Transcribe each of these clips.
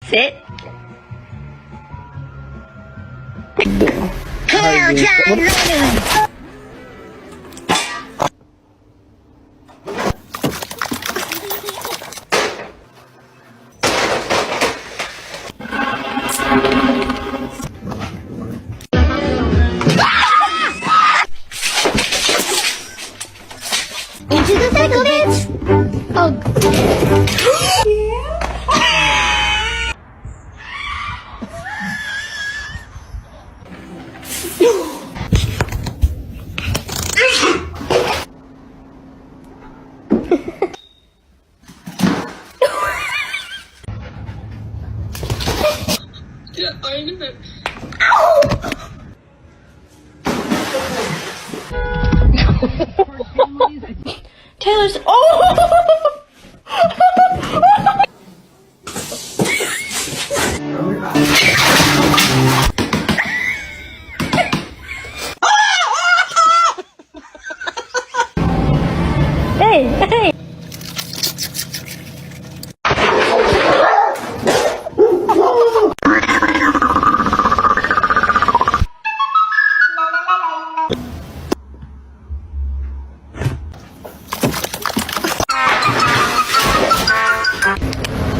Sit. Hair John Lennon. Into the thick of it. Oh. Ja, aynı. Taylor's. Oh! Hey, hey.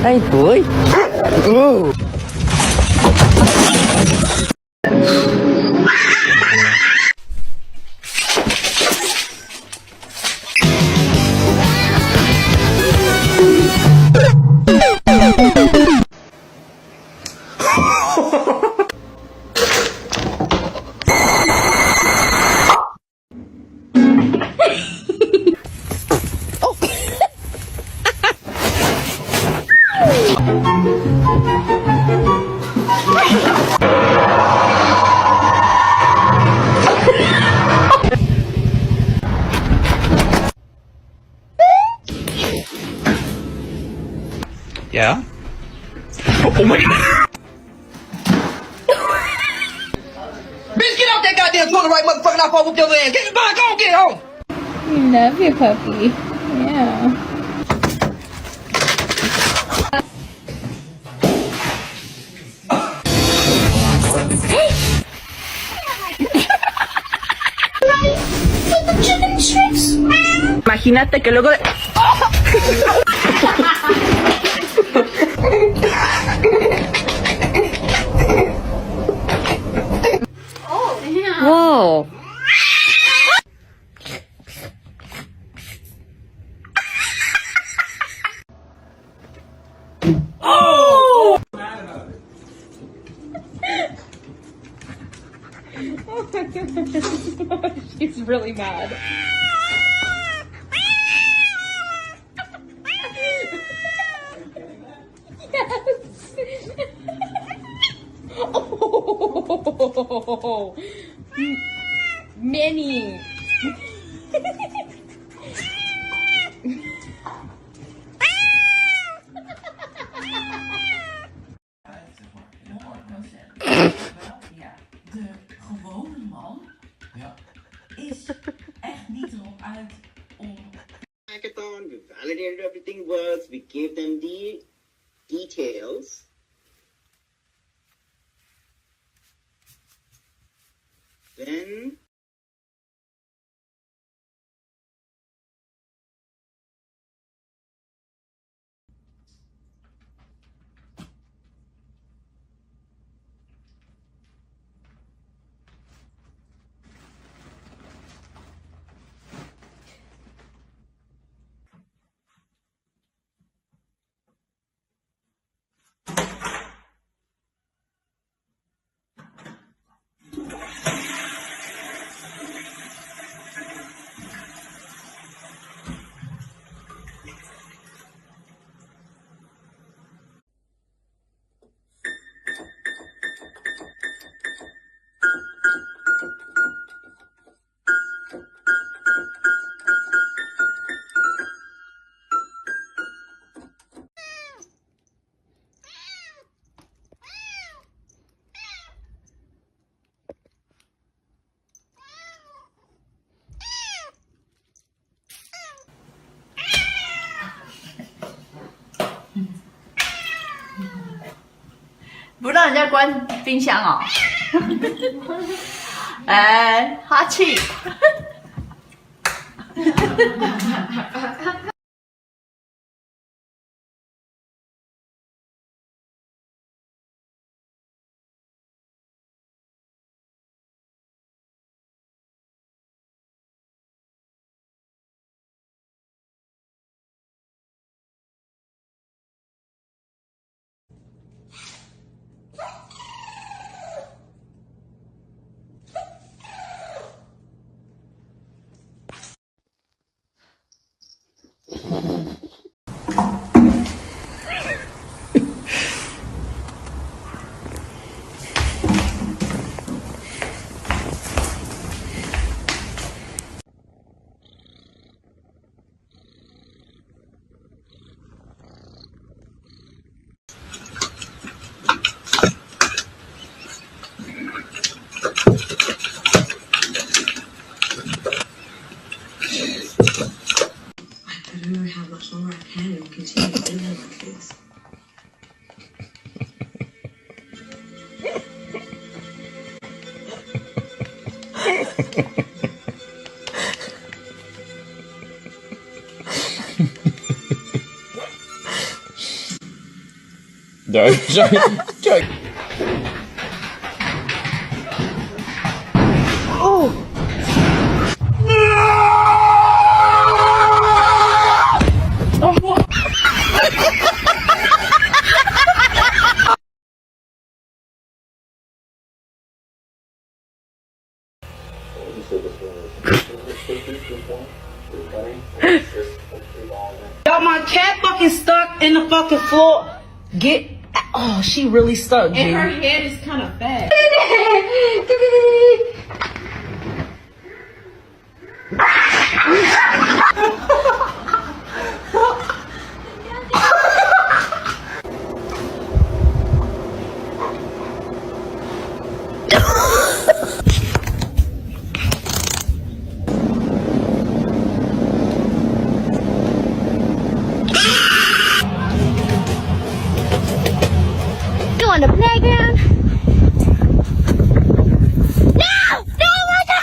Hey boy. Ooh. Yeah? Oh my god! Bitch, get out that goddamn toilet right motherfucking off over your ass! Get back on, get home! You love your puppy. Yeah. Imagínate que luego de... Oh, damn. Whoa. Oh! Oh my goodness. She's really mad. Yes. Oh, Minnie. De gewone man is echt niet erop uit om. Hackathon, we validated everything works, we gave them the details. Then 不让人家关冰箱哦。哎，哈气。I don't know how much longer I can continue feeling like this. No, joke. Y'all, my cat fucking stuck in the fucking floor. Get. Oh, she really stuck, dude. And her head is kind of fat. On the playground. No! No, no!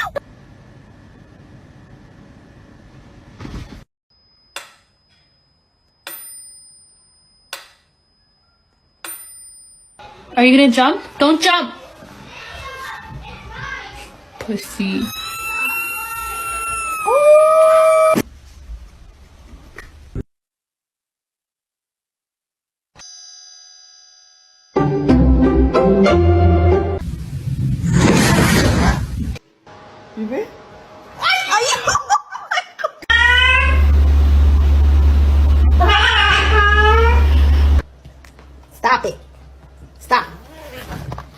Are you gonna jump? Don't jump! Pussy. Stop it. Stop.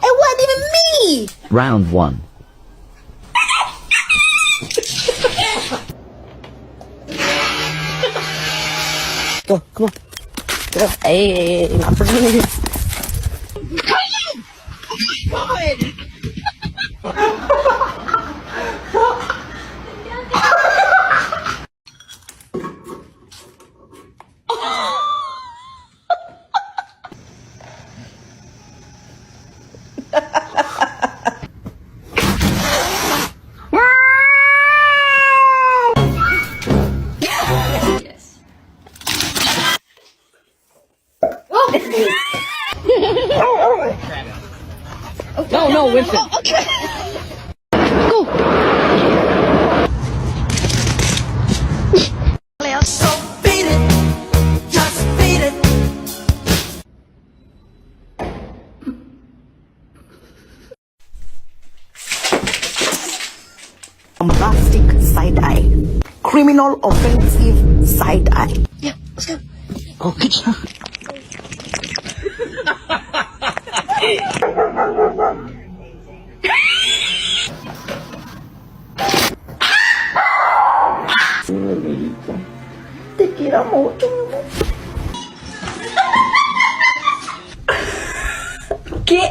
It wasn't even me. Round 1. Go, come on. Get up. Hey, my friend. Yes. No, Winston. Okay. Go. So beat it. Just beat it. Bombastic side eye. Criminal offensive side eye. Yeah, let's go. Go, good job. Te quiero mucho. ¿Qué?